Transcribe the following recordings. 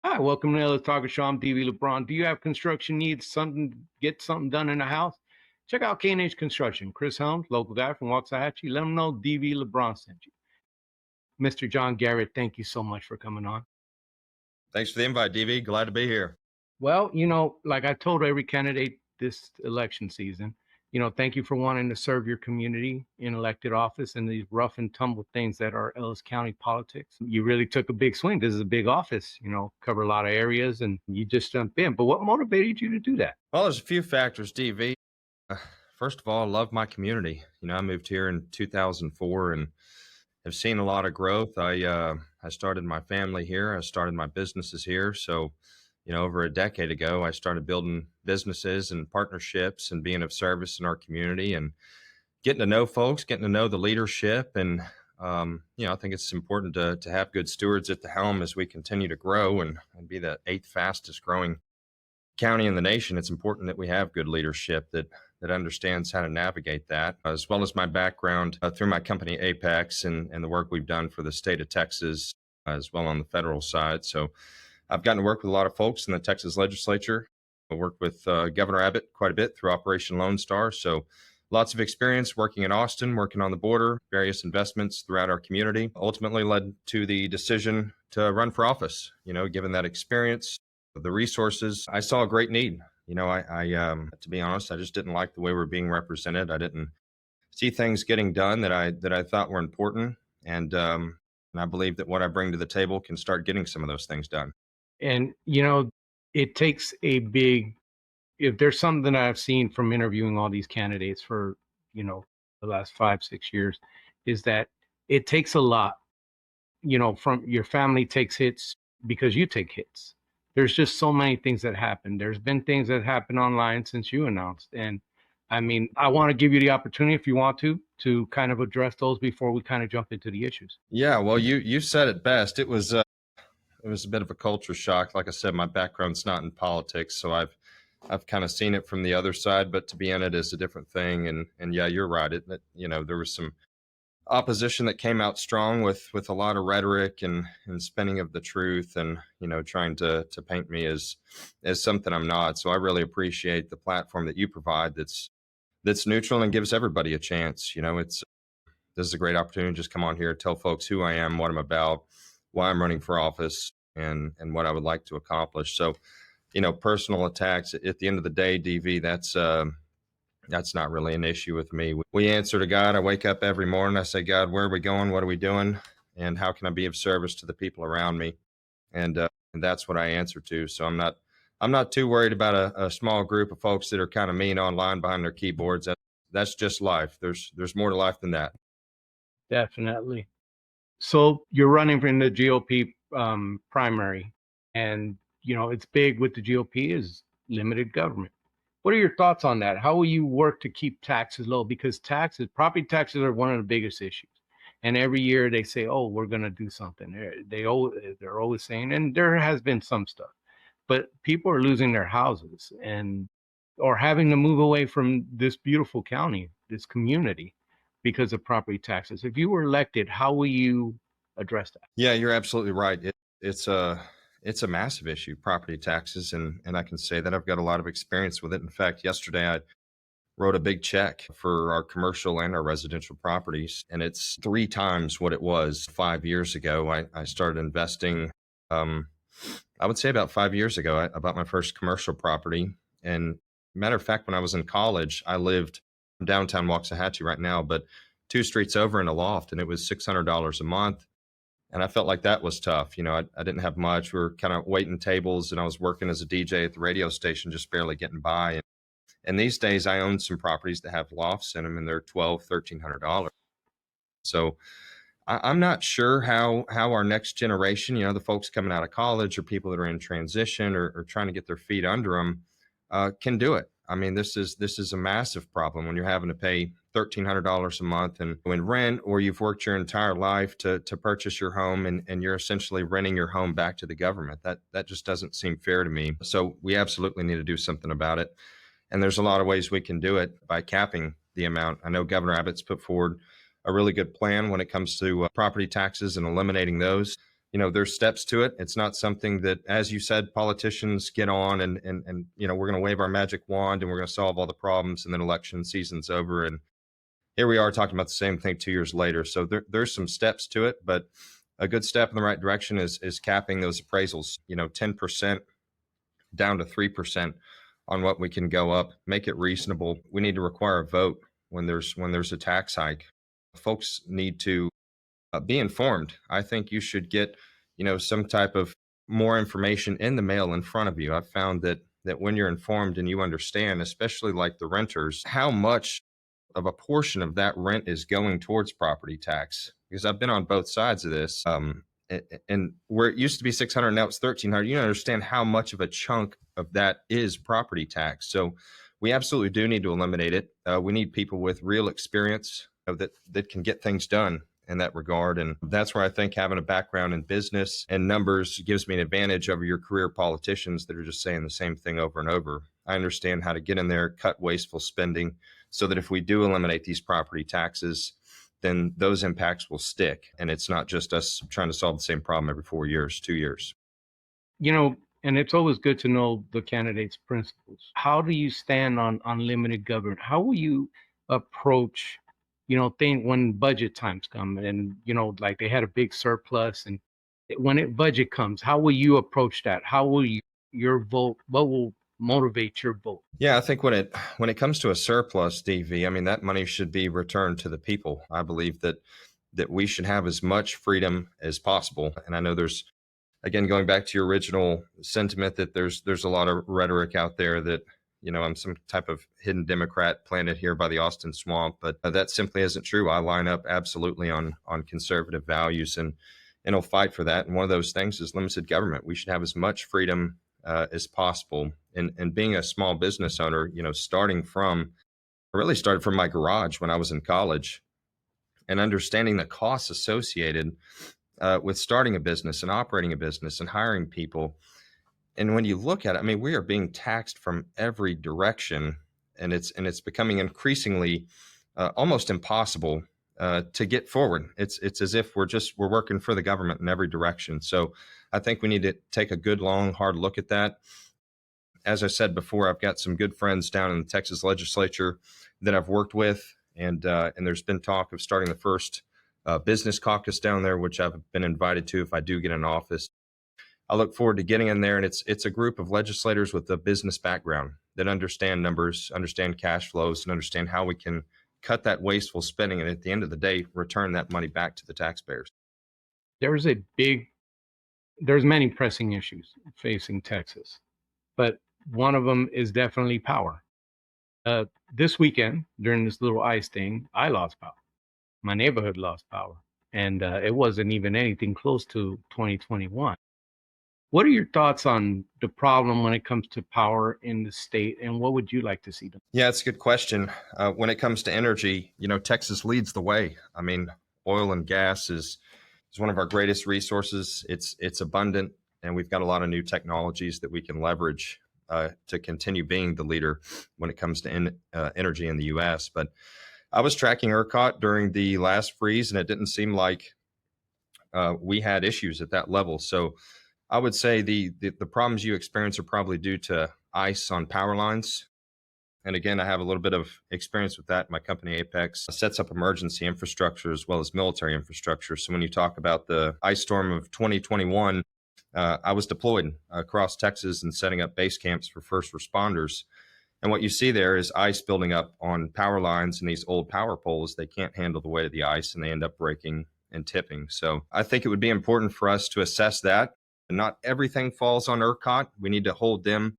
Hi, welcome to Let's Talk Show. I'm DV LeBron. Do you have construction needs? Get something done in the house? Check out K&H Construction. Chris Helms, local guy from Waxahachie. Let him know DV LeBron sent you. Mr. Jon Garrett, thank you so much for coming on. Thanks for the invite, DV. Glad to be here. Well, like I told every candidate this election season, thank you for wanting to serve your community in elected office and these rough and tumble things that are Ellis County politics. You really took a big swing. This is a big office, cover a lot of areas, and you just jumped in. But what motivated you to do that? Well, there's a few factors, DV. First of all, I love my community. I moved here in 2004 and have seen a lot of growth. I started my family here. I started my businesses here. So, over a decade ago, I started building businesses and partnerships and being of service in our community and getting to know folks, getting to know the leadership. And, I think it's important to have good stewards at the helm as we continue to grow and be the 8th fastest growing county in the nation. It's important that we have good leadership that understands how to navigate that, as well as my background through my company Apex and the work we've done for the state of Texas, as well on the federal side. So I've gotten to work with a lot of folks in the Texas legislature. I worked with Governor Abbott quite a bit through Operation Lone Star. So lots of experience working in Austin, working on the border, various investments throughout our community, ultimately led to the decision to run for office. Given that experience, the resources, I saw a great need. To be honest, I just didn't like the way we're being represented. I didn't see things getting done that I thought were important. And I believe that what I bring to the table can start getting some of those things done. And, it takes if there's something that I've seen from interviewing all these candidates for, the last 5-6 years, is that it takes a lot, from your family takes hits because you take hits. There's just so many things that happen. There's been things that happen online since you announced. And I mean, I want to give you the opportunity, if you want to kind of address those before we kind of jump into the issues. Yeah, well, you said it best. It was a bit of a culture shock. Like I said, my background's not in politics, so I've kind of seen it from the other side, but to be in it is a different thing. And yeah, you're right. There was some opposition that came out strong with a lot of rhetoric and spinning of the truth and, trying to paint me as something I'm not. So I really appreciate the platform that you provide that's neutral and gives everybody a chance. This is a great opportunity to just come on here, tell folks who I am, what I'm about, why I'm running for office, and what I would like to accomplish. So, personal attacks at the end of the day, DV, that's not really an issue with me. We answer to God. I wake up every morning. I say, God, where are we going? What are we doing? And how can I be of service to the people around me? And that's what I answer to. So I'm not too worried about a small group of folks that are kind of mean online behind their keyboards. That's just life. There's more to life than that. Definitely. So you're running for the GOP primary, and it's big with the GOP is limited government. What are your thoughts on that? How will you work to keep taxes low? Because property taxes are one of the biggest issues. And every year they say, oh, we're going to do something. They're always saying, and there has been some stuff, but people are losing their houses or having to move away from this beautiful county, this community, because of property taxes. If you were elected, how will you address that? Yeah, you're absolutely right. It's a massive issue, property taxes, and I can say that I've got a lot of experience with it. In fact, yesterday I wrote a big check for our commercial and our residential properties, and it's 3 times what it was 5 years ago. I started investing, I would say about 5 years ago. I bought my first commercial property, and matter of fact, when I was in college, I lived downtown Waxahachie right now, but 2 streets over in a loft, and it was $600 a month. And I felt like that was tough. I didn't have much. We were kind of waiting tables, and I was working as a DJ at the radio station, just barely getting by. And these days I own some properties that have lofts in them, and they're $1,200, $1,300. So I'm not sure how our next generation, the folks coming out of college or people that are in transition or trying to get their feet under them, can do it. I mean, this is a massive problem when you're having to pay $1,300 a month and in rent, or you've worked your entire life to purchase your home and you're essentially renting your home back to the government. That just doesn't seem fair to me. So we absolutely need to do something about it. And there's a lot of ways we can do it by capping the amount. I know Governor Abbott's put forward a really good plan when it comes to property taxes and eliminating those. there's steps to it. It's not something that, as you said, politicians get on and we're going to wave our magic wand and we're going to solve all the problems, and then election season's over. And here we are talking about the same thing 2 years later. So there's some steps to it, but a good step in the right direction is capping those appraisals, 10% down to 3% on what we can go up, make it reasonable. We need to require a vote when there's a tax hike. Folks need to be informed. I think you should get, some type of more information in the mail in front of you. I've found that when you're informed and you understand, especially like the renters, how much of a portion of that rent is going towards property tax, because I've been on both sides of this. And where it used to be 600, now it's 1,300. You understand how much of a chunk of that is property tax. So we absolutely do need to eliminate it. We need people with real experience that can get things done in that regard. And that's where I think having a background in business and numbers gives me an advantage over your career politicians that are just saying the same thing over and over. I understand how to get in there, cut wasteful spending, so that if we do eliminate these property taxes, then those impacts will stick. And it's not just us trying to solve the same problem every 4 years, 2 years. And it's always good to know the candidate's principles. How do you stand on limited government? How will you approach, thing when budget times come and, like they had a big surplus, and when budget comes, how will you approach that? How will your vote, what will motivate your vote? Yeah, I think when it comes to a surplus, DV, I mean, that money should be returned to the people. I believe that we should have as much freedom as possible. And I know there's, again, going back to your original sentiment, that there's a lot of rhetoric out there that, I'm some type of hidden Democrat planted here by the Austin swamp, but that simply isn't true. I line up absolutely on conservative values and I'll fight for that. And one of those things is limited government. We should have as much freedom as possible. And being a small business owner, I really started from my garage when I was in college, and understanding the costs associated with starting a business and operating a business and hiring people. And when you look at it, I mean, we are being taxed from every direction, and it's becoming increasingly almost impossible to get forward. It's as if we're working for the government in every direction. So I think we need to take a good, long, hard look at that. As I said before, I've got some good friends down in the Texas legislature that I've worked with, and there's been talk of starting the first business caucus down there, which I've been invited to if I do get in office. I look forward to getting in there, and it's a group of legislators with a business background that understand numbers, understand cash flows, and understand how we can cut that wasteful spending, and at the end of the day, return that money back to the taxpayers. There's many pressing issues facing Texas, but one of them is definitely power. This weekend, during this little ice thing, I lost power. My neighborhood lost power, and it wasn't even anything close to 2021. What are your thoughts on the problem when it comes to power in the state, and what would you like to see done? Yeah, it's a good question. When it comes to energy, Texas leads the way. I mean, oil and gas is one of our greatest resources. It's abundant, and we've got a lot of new technologies that we can leverage to continue being the leader when it comes to energy in the U.S. But I was tracking ERCOT during the last freeze, and it didn't seem like we had issues at that level. So I would say the problems you experience are probably due to ice on power lines. And again, I have a little bit of experience with that. My company, Apex, sets up emergency infrastructure as well as military infrastructure. So when you talk about the ice storm of 2021, I was deployed across Texas and setting up base camps for first responders. And what you see there is ice building up on power lines, and these old power poles, they can't handle the weight of the ice and they end up breaking and tipping. So I think it would be important for us to assess that. And not everything falls on ERCOT. We need to hold them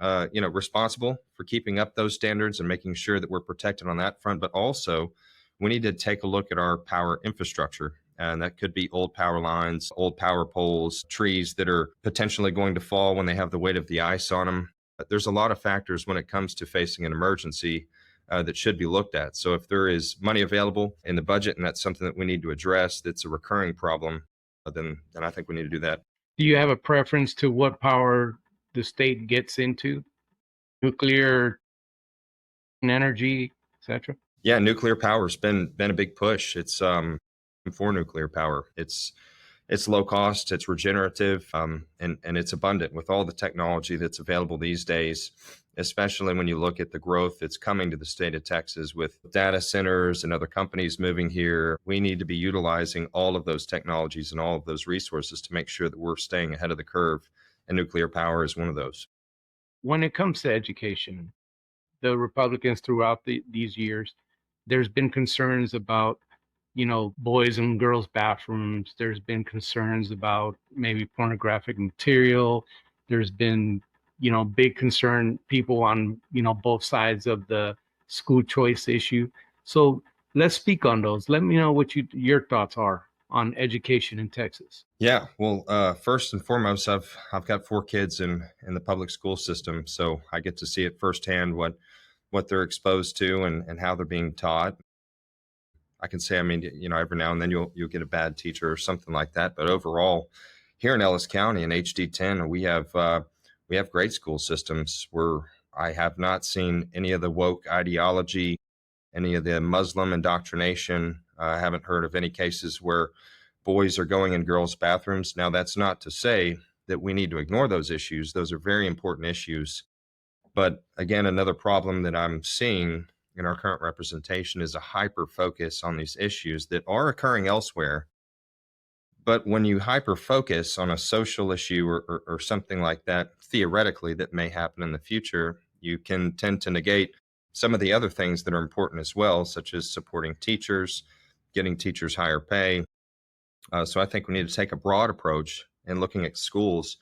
responsible for keeping up those standards and making sure that we're protected on that front. But also, we need to take a look at our power infrastructure. And that could be old power lines, old power poles, trees that are potentially going to fall when they have the weight of the ice on them. But there's a lot of factors when it comes to facing an emergency that should be looked at. So if there is money available in the budget and that's something that we need to address, that's a recurring problem, then I think we need to do that. Do you have a preference to what power the state gets into? Nuclear, energy, etc.? Yeah, nuclear power has been a big push. It's for nuclear power. It's It's low cost, it's regenerative, and it's abundant with all the technology that's available these days, especially when you look at the growth that's coming to the state of Texas with data centers and other companies moving here. We need to be utilizing all of those technologies and all of those resources to make sure that we're staying ahead of the curve, and nuclear power is one of those. When it comes to education, the Republicans throughout these years, there's been concerns about, boys and girls bathrooms. There's been concerns about maybe pornographic material. There's been, big concern, people on, both sides of the school choice issue. So let's speak on those. Let me know what your thoughts are on education in Texas. Yeah, well, first and foremost, I've got 4 kids in the public school system, so I get to see it firsthand what they're exposed to and how they're being taught. I can say, I mean, every now and then you'll get a bad teacher or something like that, but overall, here in Ellis County in HD10, we have great school systems where I have not seen any of the woke ideology, any of the Muslim indoctrination. I haven't heard of any cases where boys are going in girls' bathrooms. Now, that's not to say that we need to ignore those issues. Those are very important issues. But again, another problem that I'm seeing in our current representation is a hyper focus on these issues that are occurring elsewhere. But when you hyper focus on a social issue or something like that, theoretically, that may happen in the future, you can tend to negate some of the other things that are important as well, such as supporting teachers, getting teachers higher pay. So I think we need to take a broad approach in looking at schools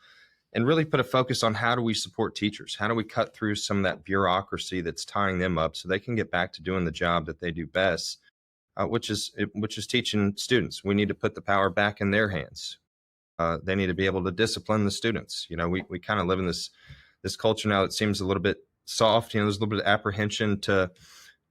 and really put a focus on how do we support teachers? How do we cut through some of that bureaucracy that's tying them up so they can get back to doing the job that they do best, which is teaching students. We need to put the power back in their hands. They need to be able to discipline the students. We kind of live in this culture now that seems a little bit soft. There's a little bit of apprehension to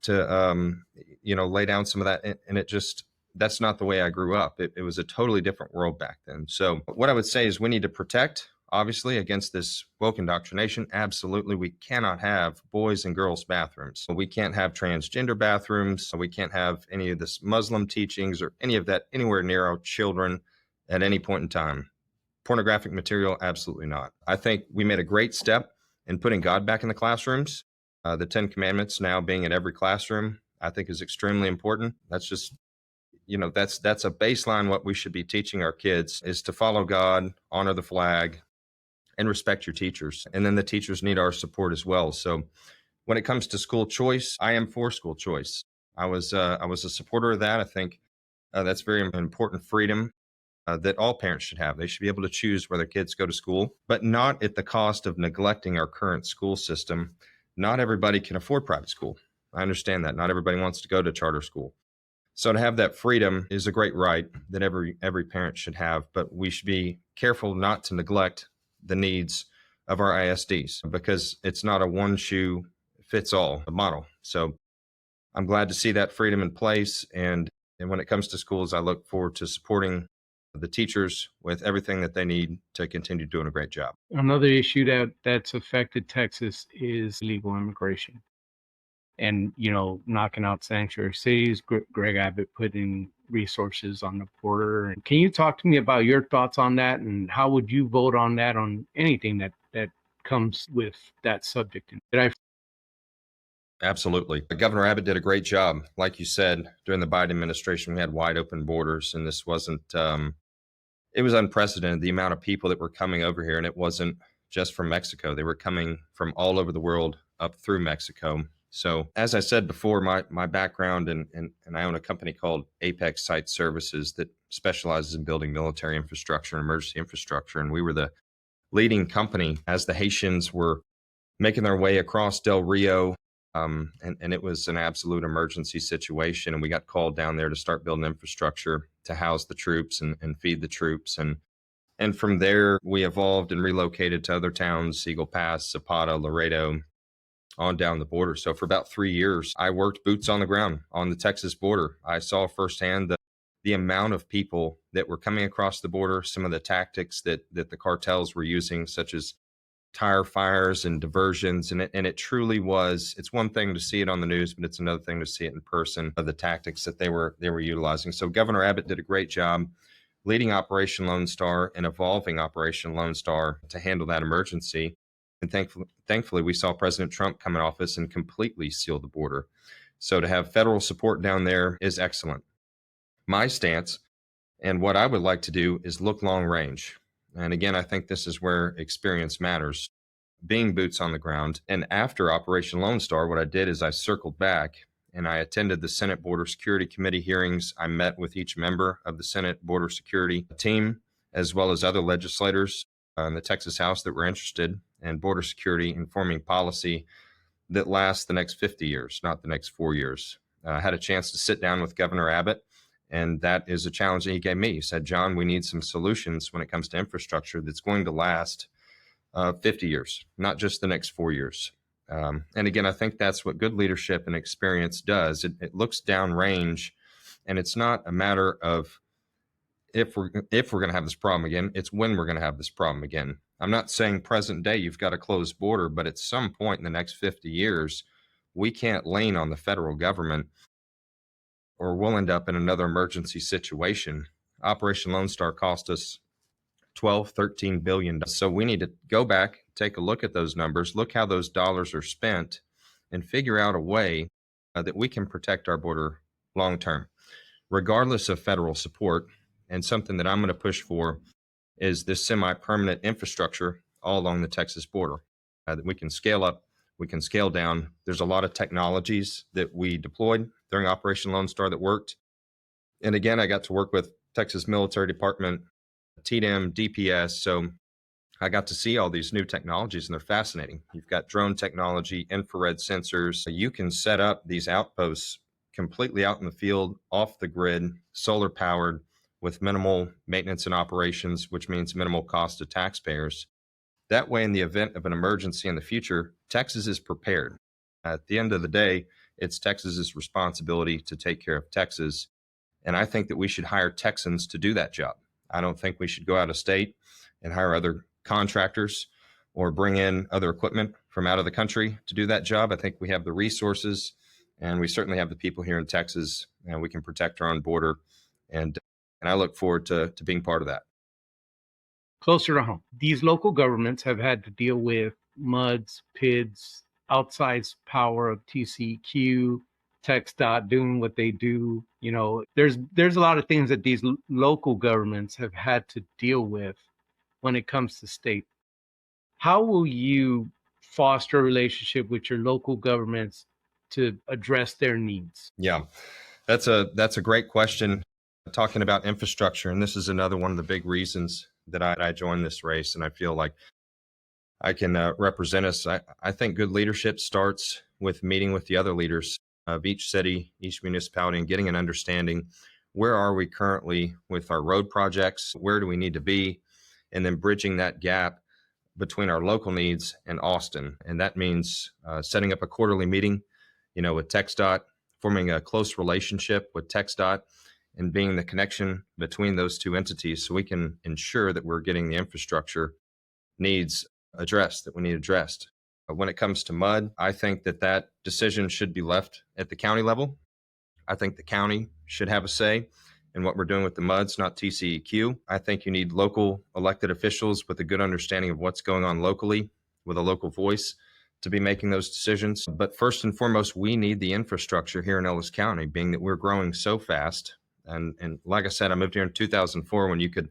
lay down some of that, and it just, that's not the way I grew up. It was a totally different world back then. So what I would say is we need to protect, obviously, against this woke indoctrination. Absolutely, we cannot have boys and girls bathrooms. We can't have transgender bathrooms. We can't have any of this Muslim teachings or any of that anywhere near our children at any point in time. Pornographic material, absolutely not. I think we made a great step in putting God back in the classrooms. The 10 Commandments now being in every classroom, I think is extremely important. That's just, that's a baseline. What we should be teaching our kids is to follow God, honor the flag, and respect your teachers. And then the teachers need our support as well. So when it comes to school choice, I am for school choice. I was a supporter of that. I think that's very important freedom that all parents should have. They should be able to choose where their kids go to school, but not at the cost of neglecting our current school system. Not everybody can afford private school. I understand that. Not everybody wants to go to charter school. So to have that freedom is a great right that every parent should have, but we should be careful not to neglect the needs of our ISDs because it's not a one shoe fits all model. So I'm glad to see that freedom in place. And when it comes to schools, I look forward to supporting the teachers with everything that they need to continue doing a great job. Another issue that's affected Texas is illegal immigration. And, knocking out sanctuary cities, Greg Abbott putting resources on the border. And can you talk to me about your thoughts on that, and how would you vote on that, on anything that comes with that subject? Absolutely. Governor Abbott did a great job. Like you said, during the Biden administration, we had wide open borders, and this wasn't, it was unprecedented, the amount of people that were coming over here. And it wasn't just from Mexico. They were coming from all over the world up through Mexico. So as I said before, my background, and I own a company called Apex Site Services that specializes in building military infrastructure and emergency infrastructure. And we were the leading company as the Haitians were making their way across Del Rio. And it was an absolute emergency situation. And we got called down there to start building infrastructure to house the troops and feed the troops. And from there, we evolved and relocated to other towns, Eagle Pass, Zapata, Laredo, on down the border. So for about 3 years, I worked boots on the ground on the Texas border. I saw firsthand the amount of people that were coming across the border, some of the tactics that the cartels were using, such as tire fires and diversions. And it truly was, it's one thing to see it on the news, but it's another thing to see it in person, of the tactics that they were utilizing. So Governor Abbott did a great job leading Operation Lone Star and evolving Operation Lone Star to handle that emergency. And thankfully, we saw President Trump come in office and completely seal the border. So to have federal support down there is excellent. My stance and what I would like to do is look long range. And again, I think this is where experience matters. Being boots on the ground. And after Operation Lone Star, what I did is I circled back and I attended the Senate Border Security Committee hearings. I met with each member of the Senate Border Security team, as well as other legislators in the Texas House that were interested in border security and forming policy that lasts the next 50 years, not the next 4 years. I had a chance to sit down with Governor Abbott, and that is a challenge that he gave me. He said, John, we need some solutions when it comes to infrastructure that's going to last 50 years, not just the next 4 years. And again, I think that's what good leadership and experience does. It looks downrange, and it's not a matter of if we're going to have this problem again. It's when we're going to have this problem again. I'm not saying present day you've got a closed border, but at some point in the next 50 years, we can't lean on the federal government, or we'll end up in another emergency situation. Operation Lone Star cost us 12, 13 billion. So we need to go back, take a look at those numbers, look how those dollars are spent, and figure out a way that we can protect our border long term, regardless of federal support. And something that I'm going to push for is this semi-permanent infrastructure all along the Texas border that we can scale up, we can scale down. There's a lot of technologies that we deployed during Operation Lone Star that worked. And again, I got to work with Texas Military Department, TDM, DPS. So I got to see all these new technologies, and they're fascinating. You've got drone technology, infrared sensors. You can set up these outposts completely out in the field, off the grid, solar powered, with minimal maintenance and operations, which means minimal cost to taxpayers. That way, in the event of an emergency in the future, Texas is prepared. At the end of the day, it's Texas's responsibility to take care of Texas. And I think that we should hire Texans to do that job. I don't think we should go out of state and hire other contractors or bring in other equipment from out of the country to do that job. I think we have the resources, and we certainly have the people here in Texas, and we can protect our own border. And I look forward to being part of that. Closer to home, these local governments have had to deal with MUDs, PIDs, outsized power of TCEQ, TxDOT doing what they do. You know, there's a lot of things that these local governments have had to deal with when it comes to state. How will you foster a relationship with your local governments to address their needs? Yeah, that's a great question. Talking about infrastructure, and this is another one of the big reasons that I joined this race, and I feel like I can represent us. I think good leadership starts with meeting with the other leaders of each city, each municipality, and getting an understanding. Where are we currently with our road projects? Where do we need to be? And then bridging that gap between our local needs and Austin. And that means setting up a quarterly meeting, with TxDOT, forming a close relationship with TxDOT, and being the connection between those two entities so we can ensure that we're getting the infrastructure needs addressed that we need addressed. When it comes to MUD, I think that decision should be left at the county level. I think the county should have a say in what we're doing with the MUDs, not TCEQ. I think you need local elected officials with a good understanding of what's going on locally, with a local voice, to be making those decisions. But first and foremost, we need the infrastructure here in Ellis County, being that we're growing so fast. And like I said, I moved here in 2004 when you could,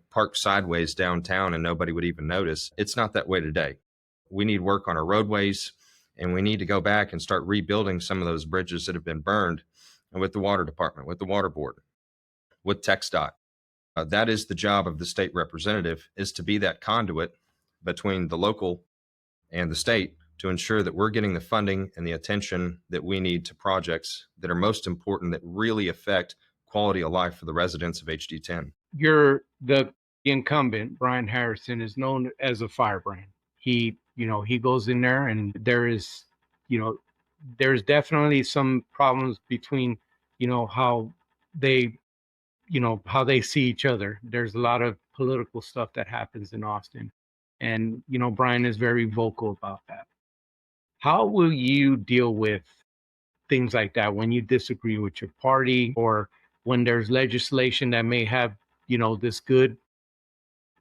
park sideways downtown and nobody would even notice. It's not that way today. We need work on our roadways, and we need to go back and start rebuilding some of those bridges that have been burned, and with the water department, with the water board, with TxDOT. That is the job of the state representative, is to be that conduit between the local and the state to ensure that we're getting the funding and the attention that we need to projects that are most important, that really affect quality of life for the residents of HD10. The incumbent, Brian Harrison, is known as a firebrand. He goes in there, and there's definitely some problems between, how they see each other. There's a lot of political stuff that happens in Austin. And, Brian is very vocal about that. How will you deal with things like that when you disagree with your party, or when there's legislation that may have this good,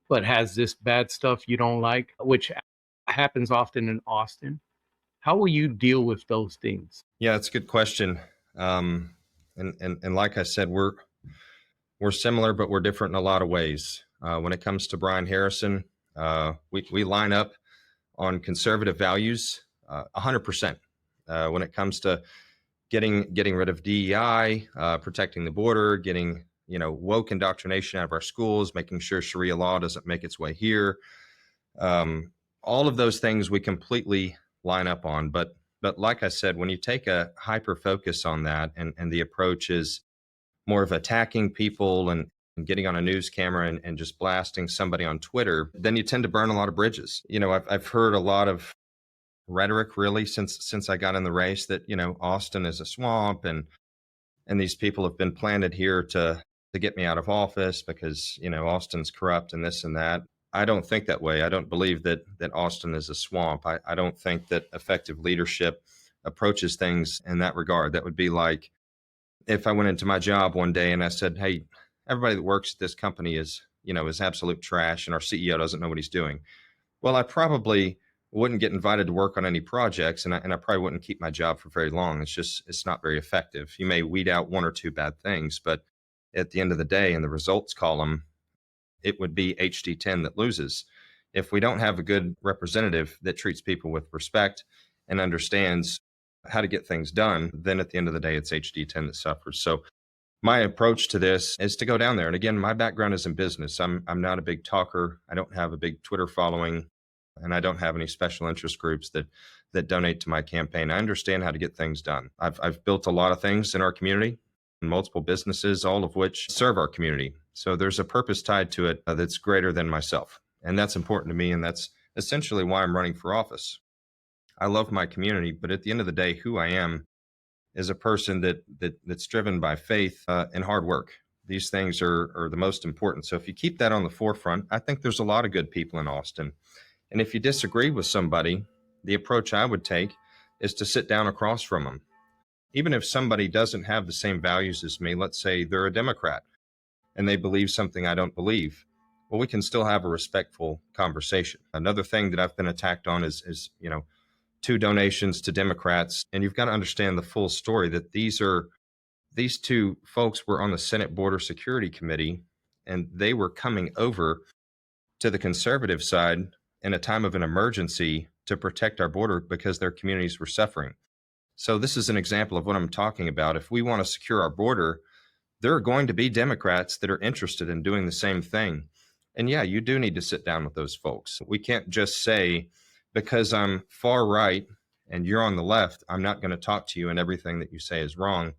but has this bad stuff you don't like, which happens often in Austin. How will you deal with those things? Yeah, it's a good question. And like I said, we're similar, but we're different in a lot of ways. When it comes to Brian Harrison, we line up on conservative values, 100%. When it comes to getting rid of DEI, protecting the border, getting woke indoctrination out of our schools, making sure Sharia law doesn't make its way here. All of those things we completely line up on. But like I said, when you take a hyper focus on that, and the approach is more of attacking people and getting on a news camera and just blasting somebody on Twitter, then you tend to burn a lot of bridges. I've heard a lot of rhetoric really since I got in the race that Austin is a swamp, and these people have been planted here to get me out of office because Austin's corrupt and this and that. I don't think that way. I don't believe that Austin is a swamp. I don't think that effective leadership approaches things in that regard. That would be like if I went into my job one day and I said, "Hey, everybody that works at this company is absolute trash, and our CEO doesn't know what he's doing." Well, I probably wouldn't get invited to work on any projects, and I probably wouldn't keep my job for very long. It's not very effective. You may weed out one or two bad things, but at the end of the day, in the results column, it would be HD10 that loses. If we don't have a good representative that treats people with respect and understands how to get things done, then at the end of the day, it's HD10 that suffers. So my approach to this is to go down there. And again, my background is in business. I'm not a big talker. I don't have a big Twitter following, and I don't have any special interest groups that donate to my campaign. I understand how to get things done. I've built a lot of things in our community, multiple businesses, all of which serve our community. So there's a purpose tied to it that's greater than myself. And that's important to me. And that's essentially why I'm running for office. I love my community, but at the end of the day, who I am is a person that's driven by faith and hard work. These things are the most important. So if you keep that on the forefront, I think there's a lot of good people in Austin. And if you disagree with somebody, the approach I would take is to sit down across from them. Even if somebody doesn't have the same values as me, let's say they're a Democrat and they believe something I don't believe, well, we can still have a respectful conversation. Another thing that I've been attacked on is 2 donations to Democrats. And you've got to understand the full story, that these 2 folks were on the Senate Border Security Committee, and they were coming over to the conservative side in a time of an emergency to protect our border because their communities were suffering. So this is an example of what I'm talking about. If we want to secure our border, there are going to be Democrats that are interested in doing the same thing. And yeah, you do need to sit down with those folks. We can't just say, because I'm far right and you're on the left, I'm not going to talk to you and everything that you say is wrong.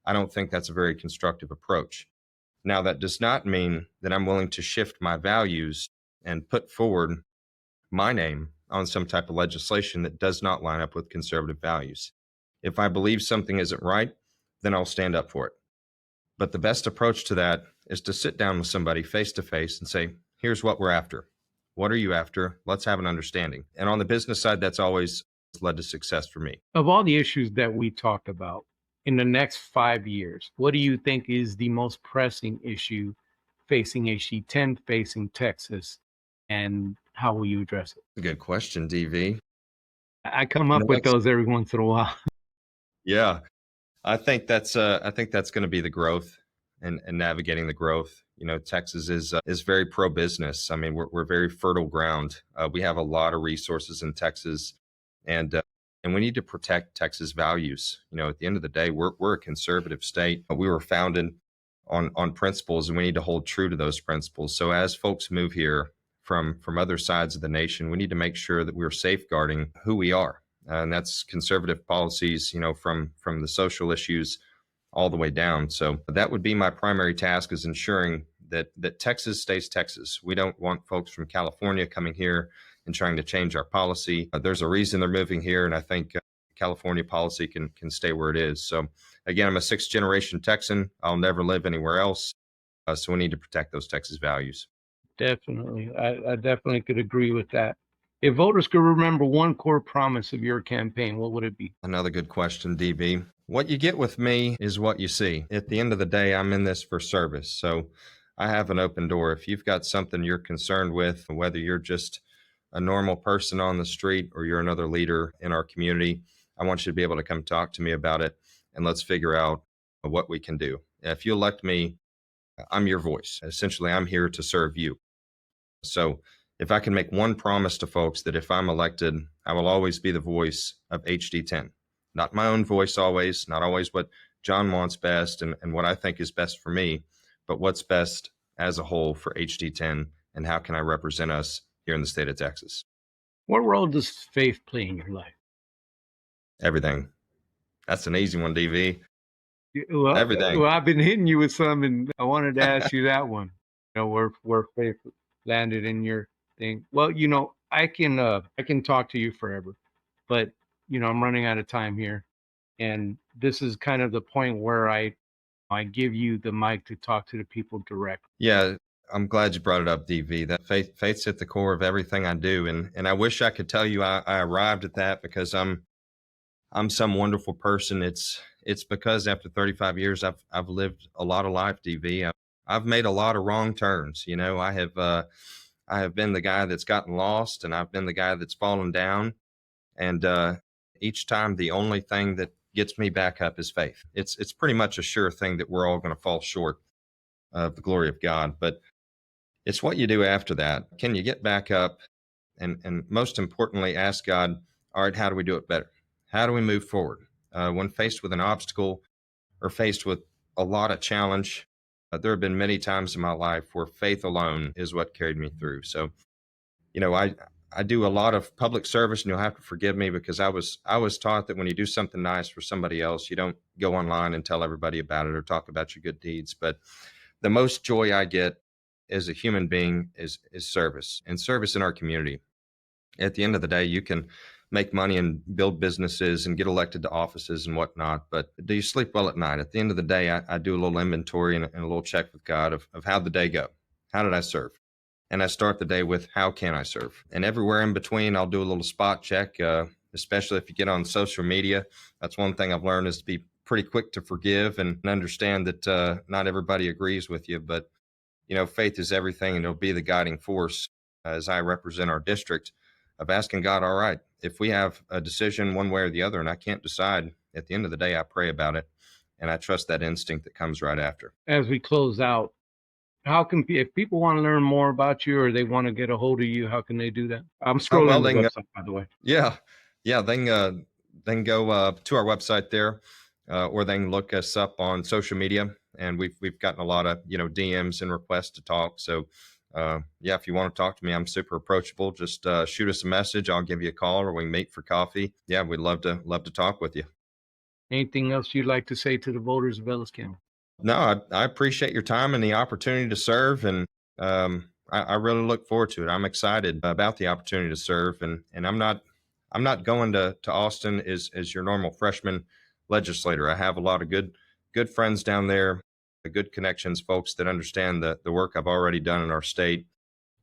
I don't think that's a very constructive approach. Now, that does not mean that I'm willing to shift my values and put forward my name on some type of legislation that does not line up with conservative values. If I believe something isn't right, then I'll stand up for it. But the best approach to that is to sit down with somebody face to face and say, here's what we're after. What are you after? Let's have an understanding. And on the business side, that's always led to success for me. Of all the issues that we talked about, in the next 5 years, what do you think is the most pressing issue facing HD10, facing Texas, and how will you address it? Good question, DV. I come up with those every once in a while. Yeah, I think that's going to be the growth and navigating the growth. Texas is very pro business. I mean, we're very fertile ground. We have a lot of resources in Texas, and we need to protect Texas values. At the end of the day, we're a conservative state. We were founded on principles, and we need to hold true to those principles. So as folks move here from other sides of the nation, we need to make sure that we're safeguarding who we are. And that's conservative policies, from the social issues all the way down. So that would be my primary task, is ensuring that Texas stays Texas. We don't want folks from California coming here and trying to change our policy. There's a reason they're moving here, and I think California policy can stay where it is. So again, I'm a 6th generation Texan. I'll never live anywhere else. So we need to protect those Texas values. Definitely. I definitely could agree with that. If voters could remember one core promise of your campaign, what would it be? Another good question, DB. What you get with me is what you see. At the end of the day, I'm in this for service. So I have an open door. If you've got something you're concerned with, whether you're just a normal person on the street or you're another leader in our community, I want you to be able to come talk to me about it and let's figure out what we can do. If you elect me, I'm your voice. Essentially, I'm here to serve you. So if I can make one promise to folks that if I'm elected, I will always be the voice of HD10. Not my own voice always, not always what Jon wants best and what I think is best for me, but what's best as a whole for HD10 and how can I represent us here in the state of Texas. What role does faith play in your life? Everything. That's an easy one, DV. Well, Everything. I've been hitting you with some, and I wanted to ask you that one. Where faith landed in your thing. Well, I can talk to you forever, but I'm running out of time here, and this is kind of the point where I give you the mic to talk to the people direct. Yeah, I'm glad you brought it up, DV. That faith's at the core of everything I do, and I wish I could tell you I arrived at that because I'm some wonderful person. It's because after 35 years, I've lived a lot of life, DV. I've made a lot of wrong turns. I have been the guy that's gotten lost, and I've been the guy that's fallen down. And each time, the only thing that gets me back up is faith. It's pretty much a sure thing that we're all going to fall short of the glory of God, but it's what you do after that. Can you get back up? And most importantly, ask God, all right, how do we do it better? How do we move forward? When faced with an obstacle or faced with a lot of challenge, there have been many times in my life where faith alone is what carried me through. So, I do a lot of public service, and you'll have to forgive me because I was taught that when you do something nice for somebody else, you don't go online and tell everybody about it or talk about your good deeds. But the most joy I get as a human being is service and service in our community. At the end of the day, you can make money and build businesses and get elected to offices and whatnot, but do you sleep well at night? At the end of the day, I do a little inventory and a little check with God of how'd the day go? How did I serve? And I start the day with how can I serve? And everywhere in between, I'll do a little spot check, especially if you get on social media. That's one thing I've learned is to be pretty quick to forgive and understand that not everybody agrees with you, but faith is everything, and it'll be the guiding force as I represent our district of asking God, all right, if we have a decision one way or the other and I can't decide, at the end of the day, I pray about it and I trust that instinct that comes right after. As we close out, how can if people want to learn more about you or they want to get a hold of you, how can they do that? I'm scrolling the website, by the way. Yeah, they can go to our website there, or they can look us up on social media, and we've gotten a lot of DMs and requests to talk. So if you want to talk to me, I'm super approachable. Just shoot us a message. I'll give you a call, or we can meet for coffee. Yeah, we'd love to talk with you. Anything else you'd like to say to the voters of Ellis County? No, I appreciate your time and the opportunity to serve, and I really look forward to it. I'm excited about the opportunity to serve, and I'm not going to Austin as your normal freshman legislator. I have a lot of good friends down there, good connections, folks that understand the work I've already done in our state,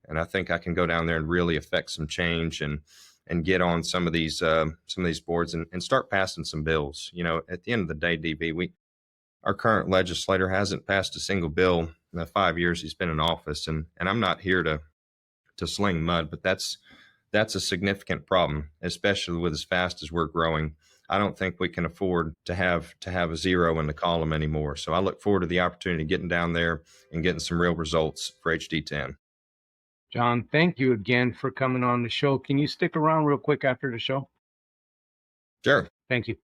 and I think I can go down there and really affect some change and get on some of these boards and start passing some bills. At the end of the day, DV, our current legislator hasn't passed a single bill in the 5 years he's been in office, and I'm not here to sling mud, but that's a significant problem, especially with as fast as we're growing. I don't think we can afford to have a zero in the column anymore. So I look forward to the opportunity of getting down there and getting some real results for HD10. Jon, thank you again for coming on the show. Can you stick around real quick after the show? Sure. Thank you.